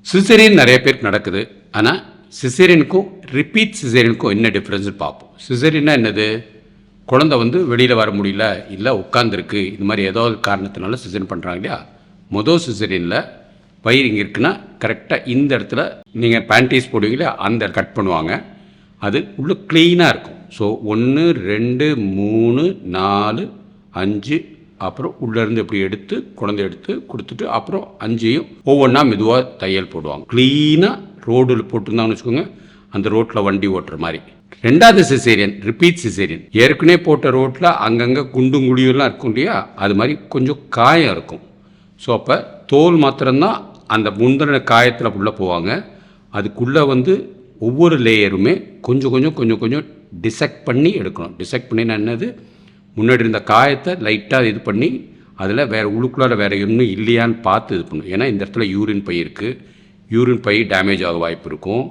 Caesarean நிறைய பேருக்கு நடக்குது. ஆனால் சிசேரியனுக்கும் ரிப்பீட் சிசேரியனுக்கும் என்ன டிஃப்ரென்ஸ்னு பார்ப்போம். சிசேரியன்னா என்னது? குழந்தை வெளியில் வர முடியல, இல்லை உட்காந்துருக்கு, இது மாதிரி ஏதோ ஒரு காரணத்தினால சிசேரியன் பண்ணுறாங்க இல்லையா? மொதல் சிசேரியனில் வயிறு இங்கே இருக்குன்னா கரெக்டாக இந்த இடத்துல நீங்கள் பேண்டீஸ் போடுவீங்களா, அந்த கட் பண்ணுவாங்க. அது உள்ளே க்ளீனாக இருக்கும். ஸோ 1 2 3 4 5 அப்புறம் உள்ளேருந்து எப்படி எடுத்து குழந்தை எடுத்து கொடுத்துட்டு அப்புறம் 5ஐயும் ஒவ்வொன்றா மெதுவாக தையல் போடுவாங்க. க்ளீனாக ரோடில் போட்டுருந்தாங்கன்னு வச்சுக்கோங்க, அந்த ரோட்டில் வண்டி ஓட்டுற மாதிரி. ரெண்டாவது சிசேரியன் ரிப்பீட் சிசேரியன், ஏற்கனவே போட்ட ரோட்டில் அங்கங்கே குண்டும் குழியெல்லாம் இருக்கும் இல்லையா, அது மாதிரி கொஞ்சம் காயம் இருக்கும். ஸோ அப்போ தோல் மாத்திரம்தான் அந்த முந்தின காயத்தில் உள்ளே போவாங்க. அதுக்குள்ளே ஒவ்வொரு லேயருமே கொஞ்சம் கொஞ்சம் கொஞ்சம் கொஞ்சம் டிசெக்ட் பண்ணி எடுக்கணும். டிசெக்ட் பண்ணினா என்னது? முன்னாடி இருந்த காயத்தை லைட்டாக இது பண்ணி அதில் வேறு உள்ளுக்குள்ளார வேறு இன்னும் இல்லையான்னு பார்த்து இது பண்ணணும். ஏன்னா இந்த இடத்துல யூரின் பை இருக்குது, யூரின் பை டேமேஜ் ஆக வாய்ப்பு இருக்கும்.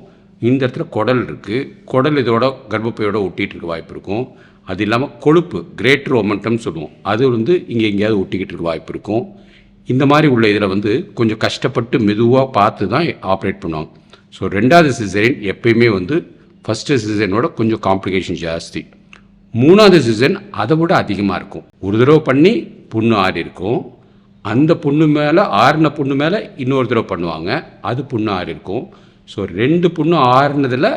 இந்த இடத்துல குடல் இருக்குது, குடல் இதோட கர்ப்பப்பையோட ஒட்டிகிட்டு இருக்க வாய்ப்பு இருக்கும். அது இல்லாமல் கொழுப்பு கிரேட்டர் ஒமெண்டம் சொல்லுவோம், அது இங்கே எங்கேயாவது ஒட்டிக்கிட்டு இருக்க வாய்ப்பு இருக்கும். இந்த மாதிரி உள்ள இதில் கொஞ்சம் கஷ்டப்பட்டு மெதுவாக பார்த்து தான் ஆப்ரேட் பண்ணுவாங்க. ஸோ ரெண்டாவது சிசேரியன் எப்பயுமே ஃபஸ்ட்டு சிசேரியனோட கொஞ்சம் காம்ப்ளிகேஷன் ஜாஸ்தி. மூணாவது சிசேரியன் அதை விட அதிகமாக இருக்கும். ஒரு தடவை பண்ணி புண்ணு ஆறி இருக்கும், அந்த புண்ணு மேலே ஆறின புண்ணு மேலே இன்னொரு தடவை பண்ணுவாங்க, அது புண்ணு ஆறி இருக்கும். ஸோ 2 புண்ணு ஆறுனதில்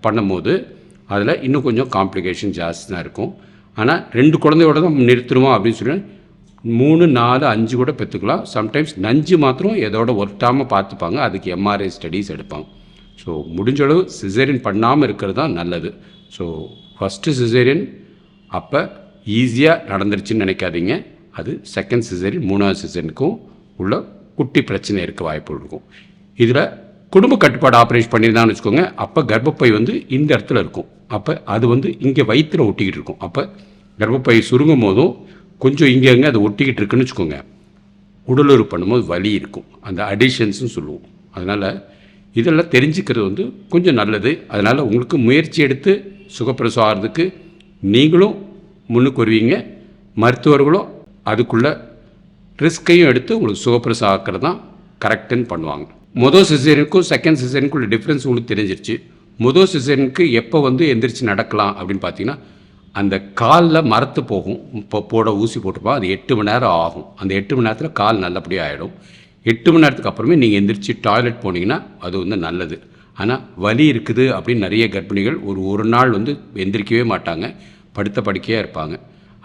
பண்ணும்போது அதில் இன்னும் கொஞ்சம் காம்ப்ளிகேஷன் ஜாஸ்தி தான் இருக்கும். ஆனால் 2 குழந்தையோட தான் நிறுத்தணுமா அப்படின்னு சொல்லி 3 4 5 கூட பெற்றுக்கலாம். சம்டைம்ஸ் நஞ்சு மாத்திரம் எதோட ஒட்டாமல் பார்த்துப்பாங்க, அதுக்கு எம்ஆர்ஐ ஸ்டடீஸ் எடுப்பாங்க. ஸோ முடிஞ்சளவு சிசேரியன் பண்ணாமல் இருக்கிறது தான் நல்லது. ஸோ ஃபஸ்ட்டு சிசேரியன் அப்போ ஈஸியாக நடந்துருச்சுன்னு நினைக்காதீங்க. அது செகண்ட் சிசேரியன் மூணாவது சிசேரியனுக்கும் உள்ள குட்டி பிரச்சனை இருக்க வாய்ப்பு இருக்கும். இதில் குடும்ப கட்டுப்பாடு ஆப்ரேஷன் பண்ணியிருந்தான்னு வச்சுக்கோங்க, அப்போ கர்ப்பப்பை இந்த இடத்துல இருக்கும். அப்போ அது இங்கே வயிற்றில் ஒட்டிக்கிட்டு இருக்கும். அப்போ கர்ப்பப்பை சுருங்கும் போதும் கொஞ்சம் இங்கே அங்கே அது ஒட்டிக்கிட்டு இருக்குன்னு வச்சுக்கோங்க, உடலுறு பண்ணும்போது வலி இருக்கும், அந்த அடிஷன்ஸ்னு சொல்லுவோம். அதனால் இதெல்லாம் தெரிஞ்சுக்கிறது கொஞ்சம் நல்லது. அதனால் உங்களுக்கு முயற்சி எடுத்து சுகப்பிரசவம் ஆகிறதுக்கு நீங்களும் முன்னுக்கு வருவீங்க, மருத்துவர்களும் அதுக்குள்ளே ரிஸ்கையும் எடுத்து உங்களுக்கு சுகப்பிரசவம் ஆக்கிறது தான் கரெக்டுன்னு பண்ணுவாங்க. மொதல் சிசேரியனுக்கும் செகண்ட் சிசேரியனுக்குள்ள டிஃப்ரென்ஸ் உங்களுக்கு தெரிஞ்சிருச்சு. மொதல் சிசேரியனுக்கு எப்போ எந்திரிச்சு நடக்கலாம் அப்படின்னு பார்த்தீங்கன்னா, அந்த காலில் மரத்து போகும், இப்போ போட ஊசி போட்டுப்போம், அது 8 மணி நேரம் ஆகும். அந்த 8 மணி நேரத்தில் கால் நல்லபடியாக ஆகிடும். 8 மணி நேரத்துக்கு அப்புறமே நீங்கள் எந்திரிச்சு டாய்லெட் போனீங்கன்னா அது நல்லது. ஆனால் வலி இருக்குது அப்படின்னு நிறைய கர்ப்பிணிகள் ஒரு நாள் எந்திரிக்கவே மாட்டாங்க, படுத்த படுக்கையாக இருப்பாங்க.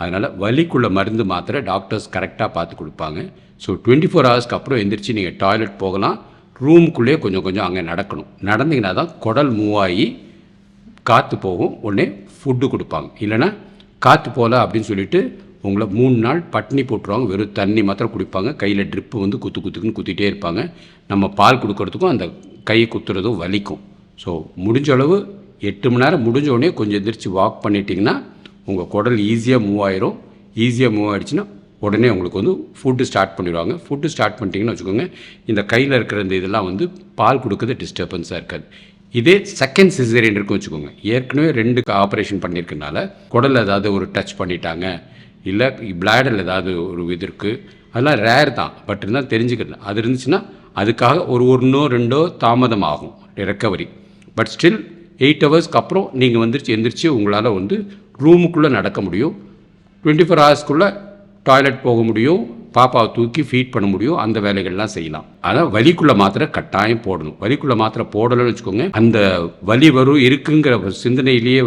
அதனால் வலிக்குள்ள மருந்து மாத்திரை டாக்டர்ஸ் கரெக்டாக பார்த்து கொடுப்பாங்க. ஸோ 24 ஹவர்ஸ்க்கு அப்புறம் எந்திரிச்சு நீங்கள் டாய்லெட் போகலாம். ரூமுக்குள்ளேயே கொஞ்சம் கொஞ்சம் அங்கே நடக்கணும். நடந்தீங்கன்னா தான் குடல் மூவ் ஆகி காற்று போகும், உடனே ஃபுட்டு கொடுப்பாங்க. இல்லைனா காற்று போகல அப்படின்னு சொல்லிட்டு உங்களை 3 நாள் பட்னி போட்டுருவாங்க. வெறும் தண்ணி மாத்திரம் குடிப்பாங்க, கையில் ட்ரிப்பு குத்துக்குன்னு குத்திகிட்டே இருப்பாங்க. நம்ம பால் கொடுக்கறதுக்கும் அந்த கையை குத்துறதும் வலிக்கும். ஸோ முடிஞ்ச அளவு 8 மணி நேரம் முடிஞ்ச உடனே கொஞ்சம் எந்திரிச்சு வாக் பண்ணிட்டீங்கன்னா உங்கள் குடல் ஈஸியாக மூவ் ஆயிரும். ஈஸியாக மூவ் ஆகிடுச்சுன்னா உடனே உங்களுக்கு ஃபுட்டு ஸ்டார்ட் பண்ணிடுவாங்க. ஃபுட்டு ஸ்டார்ட் பண்ணிட்டீங்கன்னு வச்சுக்கோங்க, இந்த கையில் இருக்கிற இந்த இதெல்லாம் பால் கொடுக்குறது டிஸ்டர்பன்ஸாக இருக்காது. இதே செகண்ட் சிசேரியன் இருக்குன்னு வச்சுக்கோங்க, ஏற்கனவே 2 ஆப்ரேஷன் பண்ணியிருக்கனால குடல் ஏதாவது ஒரு டச் பண்ணிட்டாங்க, இல்லை பிளாடரில் ஏதாவது ஒரு இது இருக்குது, அதெல்லாம் ரேர் தான். பட் இருந்தால் தெரிஞ்சுக்கிறது அது இருந்துச்சுன்னா அதுக்காக ஒரு 1 2 தாமதம் ஆகும் ரெக்கவரி. பட் ஸ்டில் 8 ஹவர்ஸ்க்கு அப்புறம் நீங்கள் எந்திரிச்சு உங்களால் ரூமுக்குள்ளே நடக்க முடியும், 24 ஹவர்ஸ்க்குள்ளே டாய்லெட் போக முடியும், பாப்பாவை தூக்கி ஃபீட் பண்ண முடியும், அந்த வேலைகள்லாம் செய்யலாம். ஆனால் வலிக்குள்ளே மாத்திரை கட்டாயம் போடணும். வலிக்குள்ளே மாத்திரை போடலைன்னு வச்சுக்கோங்க, அந்த வலி வரும் இருக்குங்கிற சிந்தனையிலேயே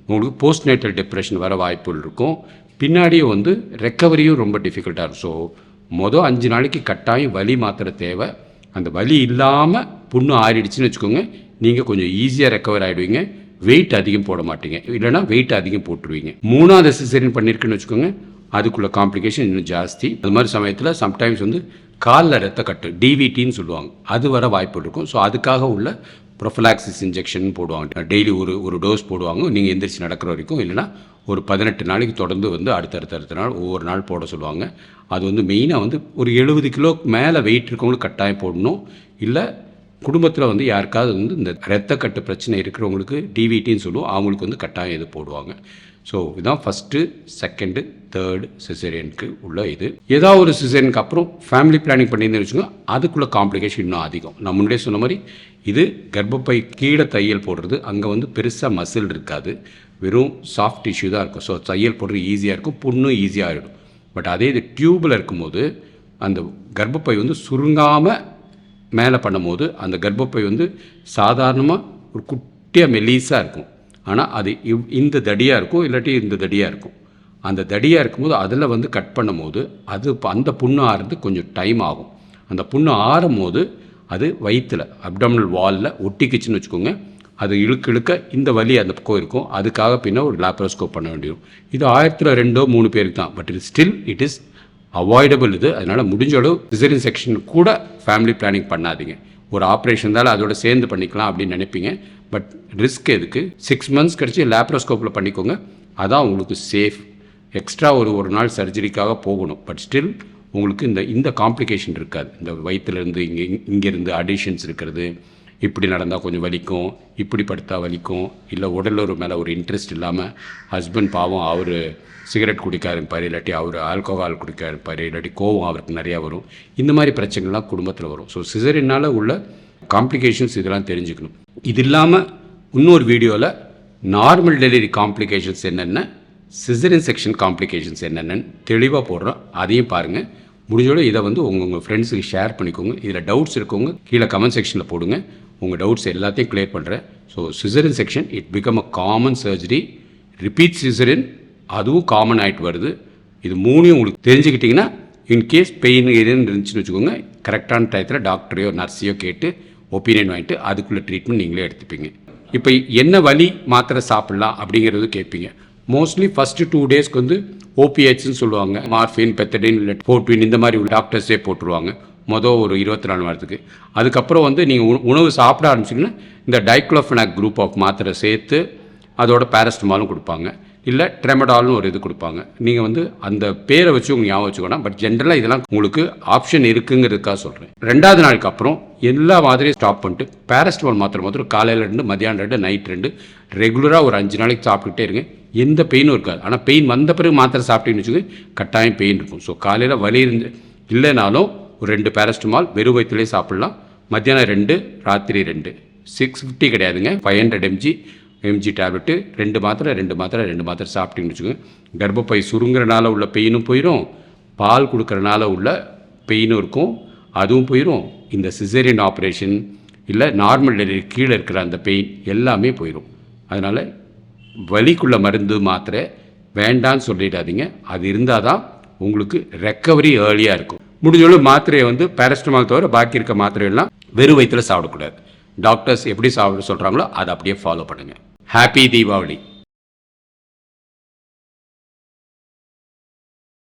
உங்களுக்கு போஸ்ட் நேட்டல் டிப்ரெஷன் வர வாய்ப்புகள் இருக்கும். பின்னாடியும் ரெக்கவரியும் ரொம்ப டிஃபிகல்ட்டாக இருக்கும். ஸோ மொதல் 5 நாளைக்கு கட்டாயம் வலி மாத்திரை தேவை. அந்த வலி இல்லாமல் புண்ணு ஆறிடுச்சுன்னு வச்சுக்கோங்க, நீங்கள் கொஞ்சம் ஈஸியாக ரெக்கவர் ஆகிடுவீங்க. வெயிட் அதிகம் போட மாட்டீங்க, இல்லைனா வெயிட் அதிகம் போட்டுருவீங்க. 3வது சிசேரியன் பண்ணியிருக்குன்னு வச்சுக்கோங்க, அதுக்குள்ள காம்ப்ளிகேஷன் இன்னும் ஜாஸ்தி. அது மாதிரி சமயத்தில் சம்டைம்ஸ் காலில் ரத்த கட்டு டிவிடின்னு சொல்லுவாங்க, அது வர வாய்ப்பு இருக்கும். ஸோ அதுக்காக உள்ள ப்ரொஃபலாக்சிஸ் இன்ஜெக்ஷன் போடுவாங்க. டெய்லி ஒரு டோஸ் போடுவாங்க, நீங்கள் எந்திரிச்சு நடக்கிற வரைக்கும். இல்லைனா ஒரு 18 நாளைக்கு தொடர்ந்து அடுத்தடுத்த நாள் ஒவ்வொரு நாள் போட சொல்லுவாங்க. அது மெயினாக ஒரு 70 கிலோக்கு மேலே வெயிட் இருக்கவங்களுக்கு கட்டாயம் போடணும். இல்லை குடும்பத்தில் யாருக்காவது இந்த இரத்தக்கட்டு பிரச்சனை இருக்கிறவங்களுக்கு டிவிடின்னு சொல்லுவோம், அவங்களுக்கு கட்டாயம் இது போடுவாங்க. ஸோ இதுதான் ஃபஸ்ட்டு, செகண்டு, தேர்டு சிசேரியனுக்கு உள்ள இது. ஏதாவது ஒரு சிசேரியனுக்கு அப்புறம் ஃபேமிலி பிளானிங் பண்ணியிருந்தேன்னு வச்சுக்கோங்க, அதுக்குள்ள காம்ப்ளிகேஷன் இன்னும் அதிகம். நான் முன்னாடியே சொன்ன மாதிரி இது கர்ப்பப்பை கீழே தையல் போடுறது, அங்கே வந்து பெருசாக மசில் இருக்காது, வெறும் சாஃப்ட் டிஷ்யூ தான் இருக்கும். ஸோ தையல் போடுறது ஈஸியாக இருக்கும், புண்ணும் ஈஸியாக ஆகிடும். பட் அதே இது டியூப்பில் இருக்கும்போது அந்த கர்ப்பப்பை வந்து சுருங்காமல் மேலே பண்ணும்போது அந்த கர்ப்பப்பை வந்து சாதாரணமாக ஒரு குட்டியாக மெலீஸாக இருக்கும். ஆனால் அது இந்த தடியாக இருக்கும், இல்லாட்டி இந்த தடியாக இருக்கும். அந்த தடியாக இருக்கும்போது அதில் வந்து கட் பண்ணும் போது அது அந்த புண்ணு ஆறுறது கொஞ்சம் டைம் ஆகும். அந்த புண்ணு ஆறும் போது அது வயிற்றில் அப்டாமினல் வாலில் ஒட்டிக்கிச்சுன்னு வச்சுக்கோங்க. அது இழுக்க இழுக்க இந்த வலி அந்த பக்கம் இருக்கும். அதுக்காக பின்ன ஒரு லாப்ரோஸ்கோப் பண்ண வேண்டியும். இது 1002-3 பேருக்கு தான். பட் இட் இஸ் அவாய்டபிள் இது. அதனால் முடிஞ்ச அளவு சிசேரியன் செக்ஷன் கூட ஃபேமிலி பிளானிங் பண்ணாதீங்க. ஒரு ஆப்ரேஷன் தான் அதோட சேர்ந்து பண்ணிக்கலாம் அப்படின்னு நினைப்பீங்க. பட் ரிஸ்க் எதுக்கு? 6 மந்த்ஸ் கழிச்சு லேப்ரோஸ்கோப்பில் பண்ணிக்கோங்க. அதான் உங்களுக்கு சேஃப். எக்ஸ்ட்ரா ஒரு நாள் சர்ஜரிக்காக போகணும். பட் ஸ்டில் உங்களுக்கு இந்த காம்ப்ளிகேஷன் இருக்காது. இந்த வயிற்றுலேருந்து இங்கேருந்து அடிஷன்ஸ் இருக்கிறது, இப்படி நடந்தால் கொஞ்சம் வலிக்கும், இப்படி படுத்தா வலிக்கும், இல்லை உடலுறு மேலே ஒரு இன்ட்ரெஸ்ட் இல்லாமல் ஹஸ்பண்ட் பாவம் அவர் சிகரெட் குடிக்காருப்பார், இல்லாட்டி அவர் ஆல்கோஹால் குடிக்காருப்பார், இல்லாட்டி கோவம் அவருக்கு நிறையா வரும். இந்த மாதிரி பிரச்சனைகள்லாம் குடும்பத்தில் வரும். ஸோ சிசேரியனால் உள்ள காம்ப்ளிகேஷன்ஸ் இதெல்லாம் தெரிஞ்சுக்கணும். இது இல்லாமல் இன்னொரு வீடியோவில் நார்மல் டெலிவரி காம்ப்ளிகேஷன்ஸ் என்னென்ன, சிசேரியன் செக்ஷன் காம்ப்ளிகேஷன்ஸ் என்னென்னு தெளிவாக போடுறோம். அதையும் பாருங்கள். முடிஞ்சோட இதை வந்து உங்கள் ஃப்ரெண்ட்ஸுக்கு ஷேர் பண்ணிக்கோங்க. இதில் டவுட்ஸ் இருக்கவங்க கீழே கமெண்ட் செக்ஷனில் போடுங்க. உங்கள் டவுட்ஸ் எல்லாத்தையும் கிளியர் பண்ணுறேன். So caesarean section it become a common surgery. Repeat caesarean அதுவும் காமன் ஆகிட்டு வருது. இது மூணையும் உங்களுக்கு தெரிஞ்சுக்கிட்டிங்கன்னா இன்கேஸ் பெயின் எதுன்னு இருந்துச்சுன்னு வச்சுக்கோங்க, கரெக்டான டயத்தில் டாக்டரையோ நர்ஸையோ கேட்டு ஒப்பீனியன் வாங்கிட்டு அதுக்குள்ளே ட்ரீட்மெண்ட் நீங்களே எடுத்துப்பீங்க. இப்போ என்ன வலி மாத்திரை சாப்பிட்லாம் அப்படிங்கிறது கேட்பீங்க. மோஸ்ட்லி ஃபஸ்ட்டு 2 டேஸ்க்கு வந்து ஓபிஹெச்னு சொல்லுவாங்க. மார்ஃபின், பெத்தடின், இல்லை போர்ட்வின் இந்த மாதிரி டாக்டர்ஸே போட்டுருவாங்க ஒரு 24 வாரத்துக்கு. அதுக்கப்புறம் வந்து நீங்கள் உணவு சாப்பிட ஆரம்பிச்சிங்கன்னா இந்த டைக்ளோஃபெனாக் குரூப் ஆஃப் மாத்திரை சேர்த்து அதோட பேரஸ்டமாலும் கொடுப்பாங்க, இல்லை ட்ரெமடால்னு ஒரு இது கொடுப்பாங்க. நீங்கள் வந்து அந்த பேரை வச்சு உங்களுக்கு ஞாபகம் வச்சுக்கணும். பட் ஜென்ரலாக இதெல்லாம் உங்களுக்கு ஆப்ஷன் இருக்குங்கிறதுக்காக சொல்கிறேன். 2வது நாளுக்கு அப்புறம் எல்லா மாதிரியும் ஸ்டாப் பண்ணிட்டு பேரஸ்டமால் மாத்திரை காலையில் 2, மத்தியானம் 2, நைட் 2 ரெகுலராக ஒரு 5 நாளைக்கு சாப்பிட்டுக்கிட்டே இருங்க. எந்த பெயினும் இருக்காது. ஆனால் பெயின் வந்த பிறகு மாத்திரை சாப்பிட்டீங்கன்னு வச்சுக்கோங்க, கட்டாயம் பெயின் இருக்கும். ஸோ காலையில் வலி இல்லைனாலும் ஒரு 2 பேரஸ்டமால் வெறும் வயிற்றுலேயே சாப்பிட்லாம். மத்தியானம் 2, ராத்திரி 2. 650 கிடையாதுங்க, 500 mg டேப்லெட்டு 2 மாத்திரை சாப்பிட்டீங்கன்னு வச்சுக்கோங்க. கர்ப்பப்பை சுருங்குறனால உள்ள பெயினும் போயிடும், பால் கொடுக்குறனால உள்ள பெயினும் இருக்கும், அதுவும் போயிடும். இந்த சிசேரியன் ஆப்ரேஷன் இல்லை நார்மல் டெலிவரி கீழே இருக்கிற அந்த பெயின் எல்லாமே போயிடும். அதனால் வலிக்குள்ள மருந்து மாத்திரை வேண்டான்னு சொல்லிடாதீங்க. அது இருந்தால் தான் உங்களுக்கு ரெக்கவரி ஏர்லியாக இருக்கும். முடிஞ்சளவு மாத்திரையை வந்து பேரஸ்டமால் தவிர பாக்கி இருக்க மாத்திரைகள்லாம் வெறும் வயிற்றில் சாப்பிடக்கூடாது. டாக்டர்ஸ் எப்படி சாப்பிட சொல்கிறாங்களோ அதை அப்படியே ஃபாலோ பண்ணுங்கள். ஹாப்பி தீபாவளி.